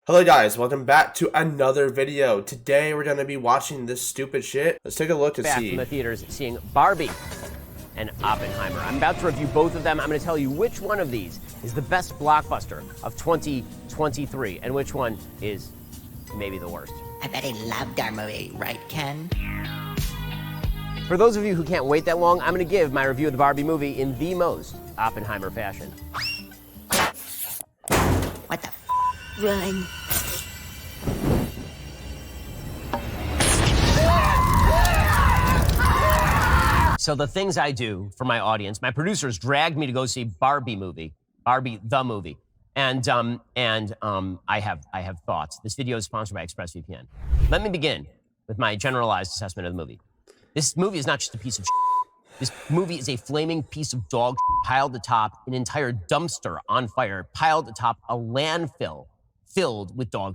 Hello guys, welcome back to another video. Today we're gonna be watching this stupid shit. Let's take a look to Back see. from the theaters seeing Barbie and Oppenheimer. I'm about to review both of them. I'm going to tell you which one of these is the best blockbuster of 2023 and which one is maybe the worst. I bet he loved our movie, right, Ken? For those of you who can't wait that long, I'm going to give my review of the Barbie movie in the most Oppenheimer fashion. What the Run. So the things I do for my audience, my producers dragged me to go see Barbie the movie. And I have thoughts. This video is sponsored by ExpressVPN. Let me begin with my generalized assessment of the movie. This movie is not just a piece of shit. This movie is a flaming piece of dog shit piled atop an entire dumpster on fire, piled atop a landfill filled with dog shit.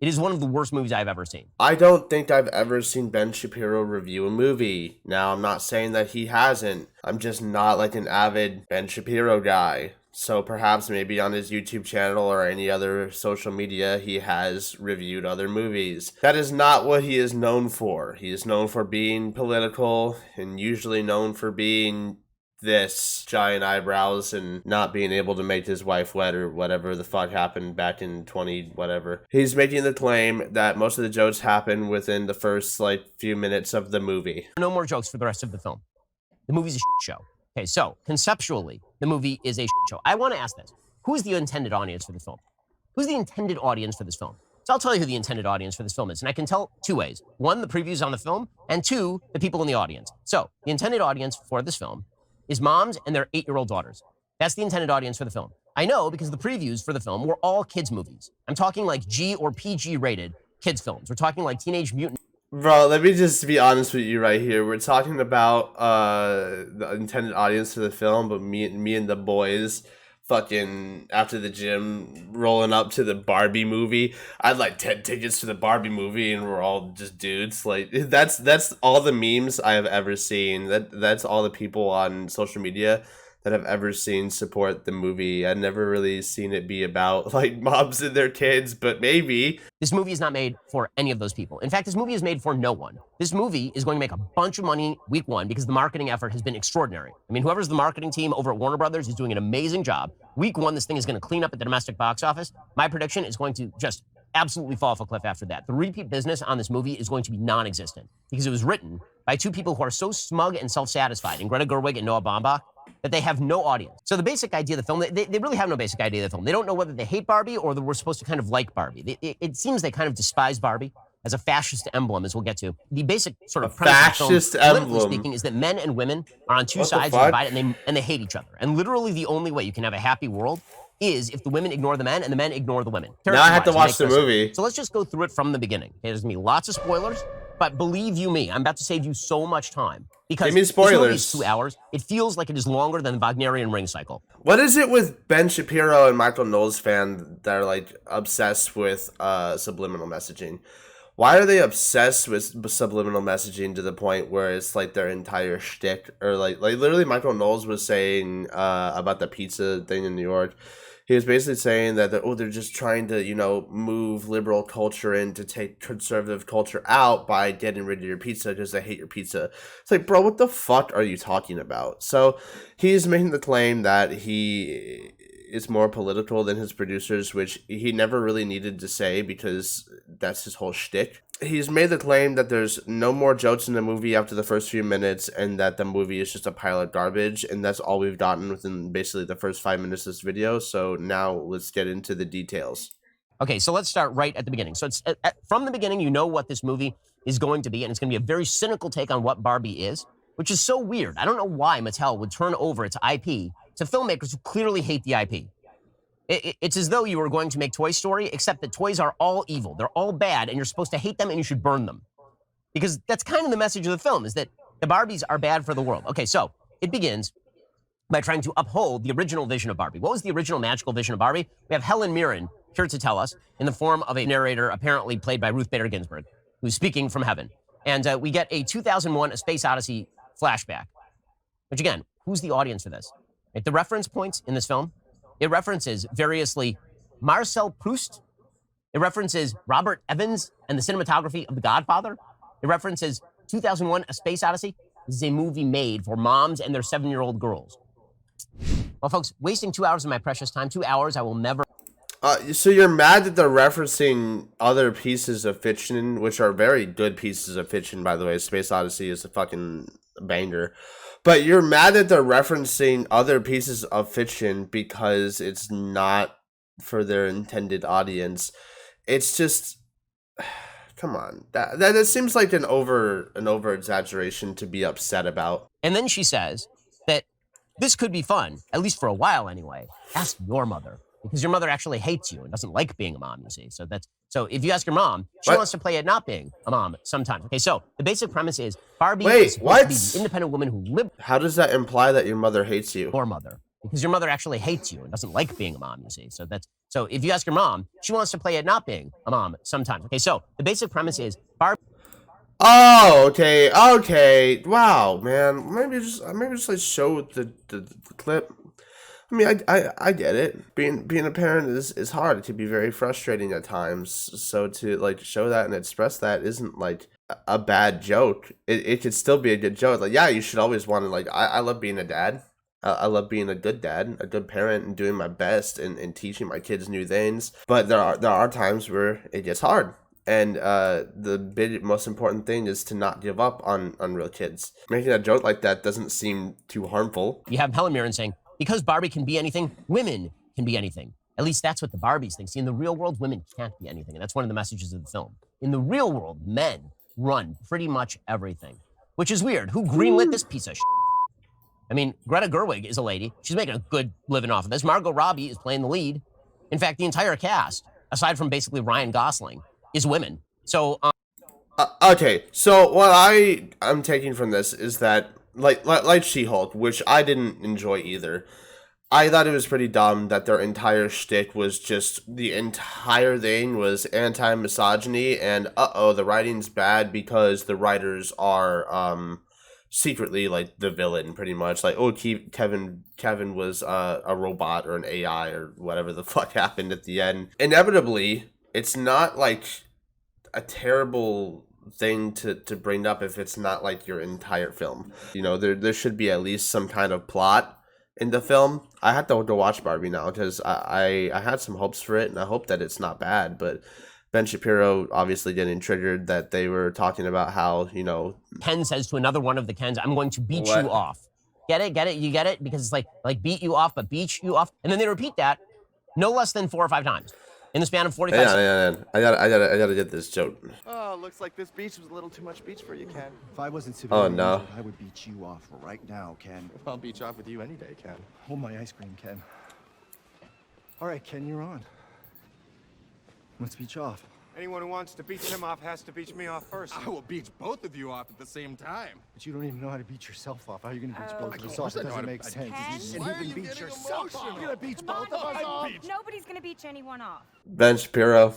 It is one of the worst movies I've ever seen. I don't think I've ever seen Ben Shapiro review a movie. Now, I'm not saying that he hasn't. I'm just not like an avid Ben Shapiro guy. So perhaps maybe on his YouTube channel or any other social media, he has reviewed other movies. That is not what he is known for. He is known for being political and usually known for being this giant eyebrows and not being able to make his wife wet or whatever the fuck happened back in 20 whatever. He's making the claim that most of the jokes happen within the first few minutes of the movie. No more jokes for the rest of the film. The movie's a shit show. Okay, so conceptually, the movie is a shit show. I want to ask this. Who is the intended audience for this film? Who's the intended audience for this film? So I'll tell you who the intended audience for this film is, and I can tell two ways. One, the previews on the film, and two, the people in the audience. So the intended audience for this film is moms and their 8-year-old daughters. That's the intended audience for the film. I know because the previews for the film were all kids movies. I'm talking like G or PG rated kids films. We're talking like Teenage Mutant. Bro, let me just be honest with you right here. We're talking about the intended audience for the film, but me and the boys fucking after the gym rolling up to the Barbie movie. I had like 10 tickets to the Barbie movie and we're all just dudes. Like that's all the memes I have ever seen. That's all the people on social media that I've ever seen support the movie. I've never really seen it be about like moms and their kids, but maybe. This movie is not made for any of those people. In fact, this movie is made for no one. This movie is going to make a bunch of money week one because the marketing effort has been extraordinary. I mean, whoever's the marketing team over at Warner Brothers is doing an amazing job. Week one, this thing is going to clean up at the domestic box office. My prediction is going to just absolutely fall off a cliff after that. The repeat business on this movie is going to be non-existent because it was written by two people who are so smug and self-satisfied, in Greta Gerwig and Noah Baumbach, that they have no audience. So the basic idea of the film, they really have no basic idea of the film. They don't know whether they hate Barbie or that we're supposed to kind of like Barbie. It seems they kind of despise Barbie as a fascist emblem, as we'll get to. The basic sort of premise fascist of the film, emblem. politically speaking, is that men and women are on two What the sides fuck? divided, and they hate each other. And literally the only way you can have a happy world is if the women ignore the men and the men ignore the women. Now I have to watch the Character-wise, it makes no movie. sense. So let's just go through it from the beginning. Okay, there's gonna be lots of spoilers, but believe you me, I'm about to save you so much time. Because Give me this movie spoilers. is 2 hours. It feels like it is longer than the Wagnerian ring cycle. What is it with Ben Shapiro and Michael Knowles fan that are like obsessed with subliminal messaging? Why are they obsessed with subliminal messaging to the point where it's like their entire shtick? Or like literally Michael Knowles was saying about the pizza thing in New York. He was basically saying that they're just trying to, move liberal culture in to take conservative culture out by getting rid of your pizza because they hate your pizza. It's like, bro, what the fuck are you talking about? So he's making the claim that he is more political than his producers, which he never really needed to say because that's his whole shtick. He's made the claim that there's no more jokes in the movie after the first few minutes and that the movie is just a pile of garbage, and that's all we've gotten within basically the first 5 minutes of this video. So now let's get into the details. Okay, so let's start right at the beginning. So it's from the beginning, you know what this movie is going to be, and it's going to be a very cynical take on what Barbie is, which is so weird. I don't know why Mattel would turn over its IP to filmmakers who clearly hate the IP. It's as though you were going to make Toy Story, except that toys are all evil. They're all bad, and you're supposed to hate them, and you should burn them. Because that's kind of the message of the film, is that the Barbies are bad for the world. Okay, so it begins by trying to uphold the original vision of Barbie. What was the original magical vision of Barbie? We have Helen Mirren here to tell us, in the form of a narrator apparently played by Ruth Bader Ginsburg, who's speaking from heaven. And we get a 2001 A Space Odyssey flashback. Which again, who's the audience for this? Right, the reference points in this film, it references variously Marcel Proust, It references Robert Evans and the cinematography of The Godfather. It references 2001: A Space Odyssey. This is a movie made for moms and their 7-year-old girls. Well, folks, wasting 2 hours of my precious time, 2 hours I will never. So you're mad that they're referencing other pieces of fiction, which are very good pieces of fiction, by the way. Space Odyssey is a fucking banger. But you're mad that they're referencing other pieces of fiction because it's not for their intended audience. It's just, come on. That seems like an over exaggeration to be upset about. And then she says that this could be fun, at least for a while anyway. Ask your mother. Because your mother actually hates you and doesn't like being a mom, you see. So if you ask your mom, she wants to play at not being a mom sometimes. Okay, so the basic premise is Barbie is supposed to be the independent woman who lives. How does that imply that your mother hates you? Your mother. Because your mother actually hates you and doesn't like being a mom, you see. So if you ask your mom, she wants to play at not being a mom sometimes. Okay, so the basic premise is Barbie. Oh, okay. Wow, man. Maybe just like show the clip. I mean, I get it. Being a parent is hard. It can be very frustrating at times. So to like show that and express that isn't like a bad joke. It could still be a good joke. Like, yeah, you should always want to like. I love being a dad. I love being a good dad, a good parent, and doing my best and teaching my kids new things. But there are times where it gets hard. And the most important thing is to not give up on real kids. Making a joke like that doesn't seem too harmful. You have Helen Mirren saying, because Barbie can be anything, women can be anything. At least that's what the Barbies think. See, in the real world, women can't be anything. And that's one of the messages of the film. In the real world, men run pretty much everything, which is weird. Who greenlit this piece of shit? I mean, Greta Gerwig is a lady. She's making a good living off of this. Margot Robbie is playing the lead. In fact, the entire cast, aside from basically Ryan Gosling, is women. So, okay. So what I'm taking from this is that like She-Hulk, which I didn't enjoy either. I thought it was pretty dumb that their entire shtick was just the entire thing was anti-misogyny and the writing's bad because the writers are secretly like the villain pretty much. Like, oh, Kevin was a robot or an AI or whatever the fuck happened at the end. Inevitably, it's not like a terrible thing to bring up if it's not like your entire film. You know, there should be at least some kind of plot in the film. I have to go watch Barbie now because I had some hopes for it and I hope that it's not bad. But Ben Shapiro obviously getting triggered that they were talking about how, you know, Ken says to another one of the Kens, I'm going to beat you off. Get it? You get it? Because it's like beat you off, but beat you off. And then they repeat that no less than 4 or 5 times in the span of 45 seconds. Yeah. I gotta get this joke. Oh, looks like this beach was a little too much beach for you, Ken. If I wasn't severely Oh, no. injured, I would beat you off right now, Ken. I'll beach off with you any day, Ken. Hold my ice cream, Ken. All right, Ken, you're on. Let's beach off. Anyone who wants to beach him off has to beach me off first. I will beach both of you off at the same time. But you don't even know how to beach yourself off. How are you gonna beach both of us course off? I It know how doesn't to- make sense. Ken? Why are you getting emotional? You're gonna beach Come both on, of us off. Ken. Nobody's gonna beach anyone off. Ben Shapiro,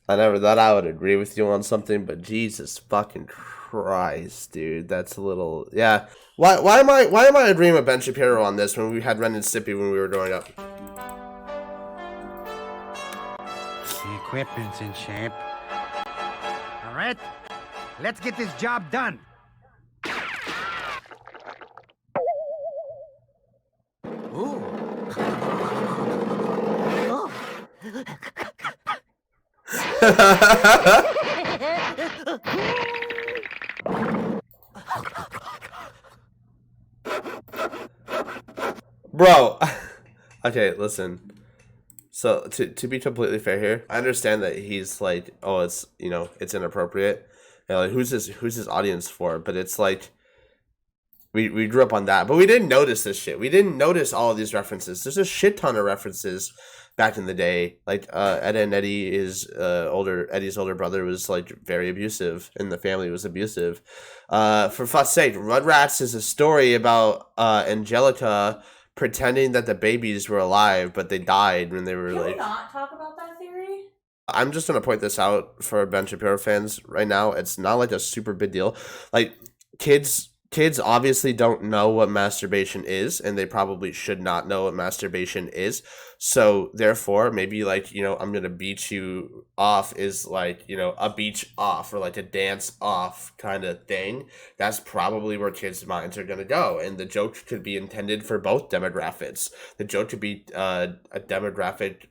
I never thought I would agree with you on something, but Jesus fucking Christ, dude, that's a little, yeah. Why am I agreeing with Ben Shapiro on this when we had Ren and Stimpy when we were growing up? The equipment's in shape. All right, let's get this job done. Ooh. Bro, okay, listen. So to be completely fair here, I understand that he's like, oh, it's, you know, it's inappropriate. You know, like, who's his audience for? But it's like we grew up on that, but we didn't notice this shit. We didn't notice all of these references. There's a shit ton of references back in the day. Like Ed and Eddie Eddie's older brother was like very abusive, and the family was abusive. For fuck's sake, Rugrats is a story about Angelica pretending that the babies were alive, but they died when they were Can like. we not talk about that theory? I'm just gonna point this out for Ben Shapiro fans right now. It's not like a super big deal. Like kids kids obviously don't know what masturbation is, and they probably should not know what masturbation is. So therefore, maybe like, you know, I'm gonna beat you off is like, you know, a beach off or like a dance off kind of thing. That's probably where kids' minds are gonna go, and the joke could be intended for both demographics. The joke could be a demographic.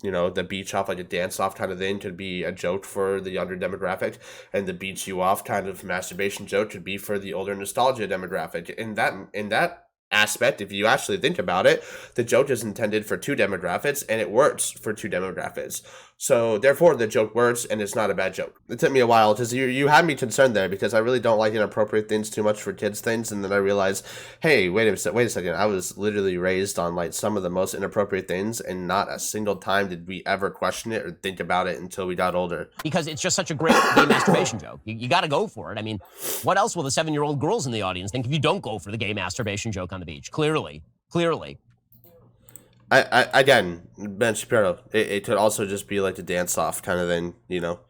You know, the beach off, like a dance off kind of thing, could be a joke for the younger demographic, and the beats you off kind of masturbation joke could be for the older nostalgia demographic. In that aspect, if you actually think about it, the joke is intended for two demographics, and it works for two demographics. So therefore, the joke works, and it's not a bad joke. It took me a while because you had me concerned there, because I really don't like inappropriate things too much for kids things, and then I realized, hey, wait a second, I was literally raised on like some of the most inappropriate things, and not a single time did we ever question it or think about it until we got older. Because it's just such a great gay masturbation joke. You got to go for it. I mean, what else will the 7-year-old girls in the audience think if you don't go for the gay masturbation joke on the beach? Clearly. I again, Ben Shapiro. It could also just be like a dance off kind of thing, you know.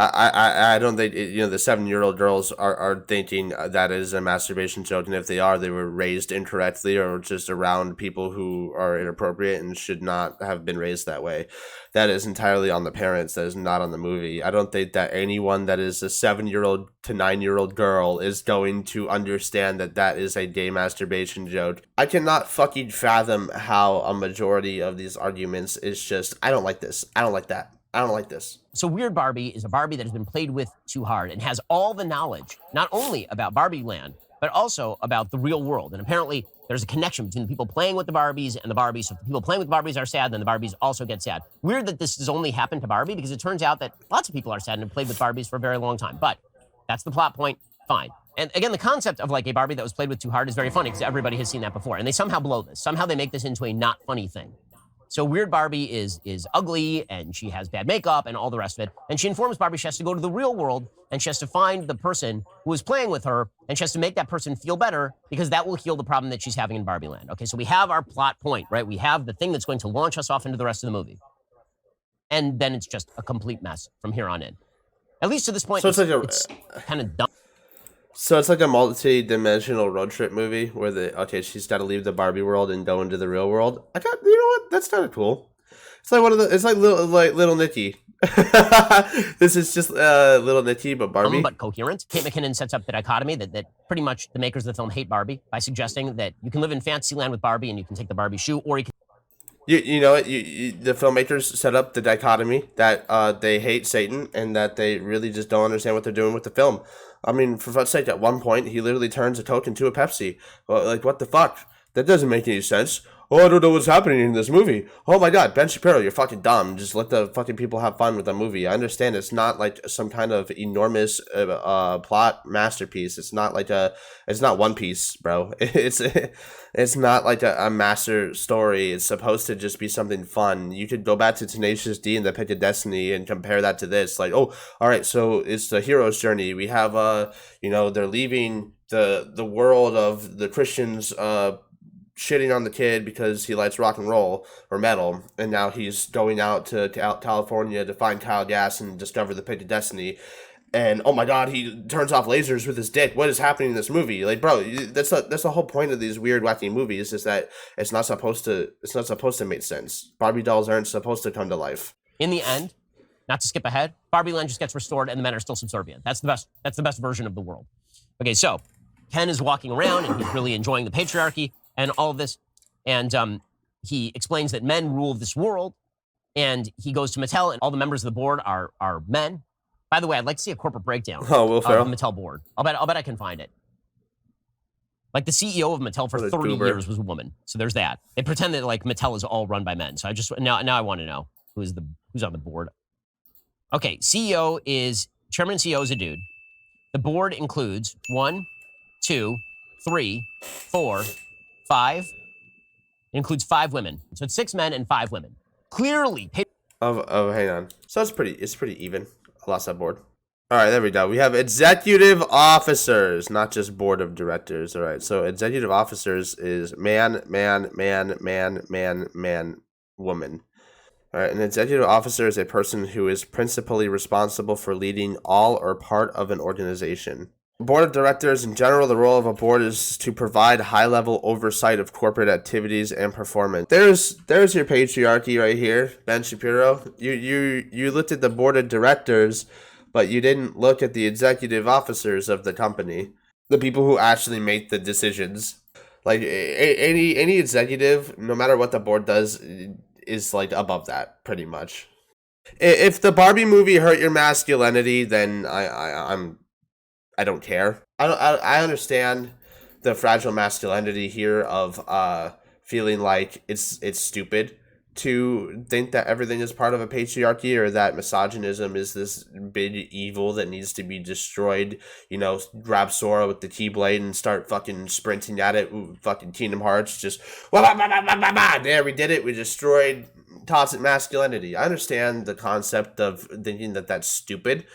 I don't think you know, the 7-year-old girls are thinking that is a masturbation joke, and if they are, they were raised incorrectly or just around people who are inappropriate and should not have been raised that way. That is entirely on the parents. That is not on the movie. I don't think that anyone that is a 7-year-old to 9-year-old girl is going to understand that that is a gay masturbation joke. I cannot fucking fathom how a majority of these arguments is just, I don't like this, I don't like that, I don't like this. So Weird Barbie is a Barbie that has been played with too hard and has all the knowledge, not only about Barbie land, but also about the real world. And apparently there's a connection between the people playing with the Barbies and the Barbies. So if the people playing with Barbies are sad, then the Barbies also get sad. Weird that this has only happened to Barbie, because it turns out that lots of people are sad and have played with Barbies for a very long time. But that's the plot point. Fine. And again, the concept of like a Barbie that was played with too hard is very funny, because everybody has seen that before. And they somehow blow this. Somehow they make this into a not funny thing. So Weird Barbie is ugly, and she has bad makeup and all the rest of it. And she informs Barbie she has to go to the real world, and she has to find the person who is playing with her, and she has to make that person feel better, because that will heal the problem that she's having in Barbie land. Okay, so we have our plot point, right? We have the thing that's going to launch us off into the rest of the movie. And then it's just a complete mess from here on in. At least to this point, So it's kind of dumb. So it's like a multi-dimensional road trip movie where she's got to leave the Barbie world and go into the real world. You know what? That's kind of cool. It's like it's like little Nicky. This is just little Nicky, but Barbie. But coherent. Kate McKinnon sets up the dichotomy that pretty much the makers of the film hate Barbie by suggesting that you can live in Fantasyland with Barbie and you can take the Barbie shoe, or you can. You know what? The filmmakers set up the dichotomy that they hate Satan and that they really just don't understand what they're doing with the film. I mean, for fuck's sake, at one point, he literally turns a Coke into a Pepsi. Well, like, what the fuck? That doesn't make any sense. Oh, I don't know what's happening in this movie. Oh my god, Ben Shapiro, you're fucking dumb. Just let the fucking people have fun with the movie. I understand it's not like some kind of enormous plot masterpiece. It's not like it's not One Piece, bro. It's not like a master story. It's supposed to just be something fun. You could go back to Tenacious D and the Pick of Destiny and compare that to this. Like, oh, all right, so it's the hero's journey. We have they're leaving the world of the Christians shitting on the kid because he likes rock and roll or metal, and now he's going out to California to find Kyle Gass and discover the Pick of Destiny. And oh my god, he turns off lasers with his dick. What is happening in this movie? Like, bro, that's the whole point of these weird, wacky movies, is that it's not supposed to make sense. Barbie dolls aren't supposed to come to life. In the end, not to skip ahead, Barbie land just gets restored and the men are still subservient. That's the best version of the world. Okay, so Ken is walking around and he's really enjoying the patriarchy and all of this. And he explains that men rule this world. And he goes to Mattel, and all the members of the board are men. By the way, I'd like to see a corporate breakdown of the Mattel board. I'll bet I can find it. Like, the CEO of Mattel for 30 years was a woman. So there's that. They pretend that like Mattel is all run by men. So now I want to know who's on the board. Okay, chairman and CEO is a dude. The board includes 1, 2, 3, 4, 5. It includes 5 women. So it's 6 men and 5 women. Clearly. Hang on. So it's pretty even. I lost that board. All right, there we go. We have executive officers, not just board of directors. All right, so executive officers is man, woman. All right, an executive officer is a person who is principally responsible for leading all or part of an organization. Board of directors, in general, the role of a board is to provide high-level oversight of corporate activities and performance. There's your patriarchy right here, Ben Shapiro. You looked at the board of directors, but you didn't look at the executive officers of the company, the people who actually make the decisions. Like any executive, no matter what the board does, is like above that pretty much. If the Barbie movie hurt your masculinity, then I don't care. I understand the fragile masculinity here of feeling like it's stupid to think that everything is part of a patriarchy or that misogynism is this big evil that needs to be destroyed. You know, grab Sora with the Keyblade and start fucking sprinting at it. Ooh, fucking Kingdom Hearts, just there, we did it. We destroyed toxic masculinity. I understand the concept of thinking that that's stupid.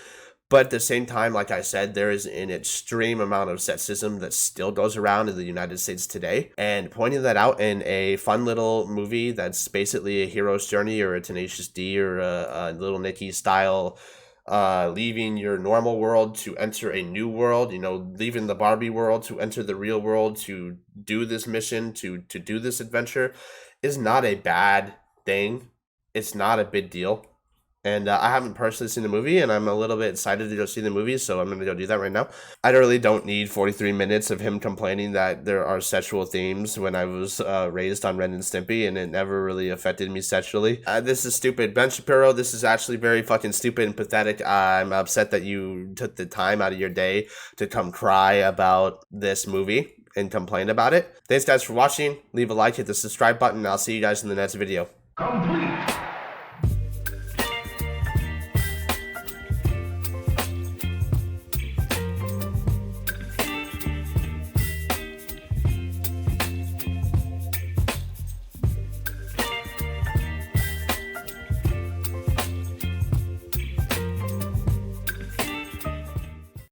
But at the same time, like I said, there is an extreme amount of sexism that still goes around in the United States today. And pointing that out in a fun little movie that's basically a hero's journey or a Tenacious D or a Little Nicky style, leaving your normal world to enter a new world, you know, leaving the Barbie world to enter the real world to do this mission, to do this adventure, is not a bad thing. It's not a big deal. And I haven't personally seen the movie, and I'm a little bit excited to go see the movie, so I'm going to go do that right now. I really don't need 43 minutes of him complaining that there are sexual themes when I was raised on Ren and Stimpy, and it never really affected me sexually. This is stupid. Ben Shapiro, this is actually very fucking stupid and pathetic. I'm upset that you took the time out of your day to come cry about this movie and complain about it. Thanks, guys, for watching. Leave a like, hit the subscribe button, and I'll see you guys in the next video. Complete.